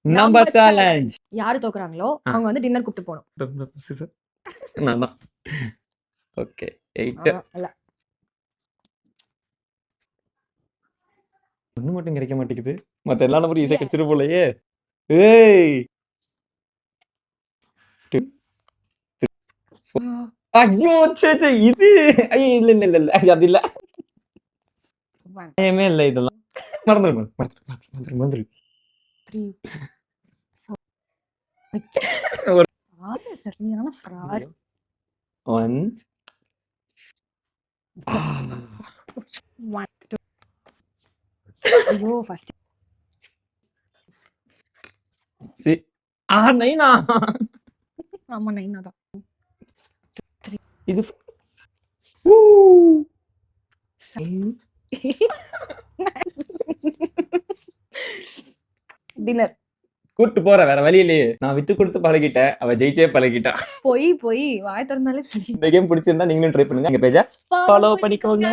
Number challenge. யாரு தோக்குறாங்களோ அவங்க வந்து டின்னர் கூப்பிட்டு போகணும். நான் தான். ஓகே 8 இல்ல ஒண்ணு மட்டும் கிடைக்க மாட்டேங்குது. மத்த எல்லா நம்பரும் ஈஸியா கிடைச்சிரும் போலயே. ஏய் ஐயோ சே இது இல்ல இல்ல இல்ல இல்ல அது இல்ல. ஏமே இல்ல இதெல்லாம். மறந்துரு. 3 சரியான ஃப்ராட். 1 ஐயோ ஃபர்ஸ்ட் நைனா ஆமா 9 தான். இது டின்னர் கூட்டு போற வேற வழி இல்லையே. நான் விட்டு கொடுத்து பழகிட்டேன். அவ ஜெயிச்சே பழகிட்டா. போய் வாய் திறந்தாலே இந்த கேம் பிடிச்சிருந்தா நீங்களும் ட்ரை பண்ணுங்க. எங்க பேஜ ஃபாலோ பண்ணிக்கோங்க.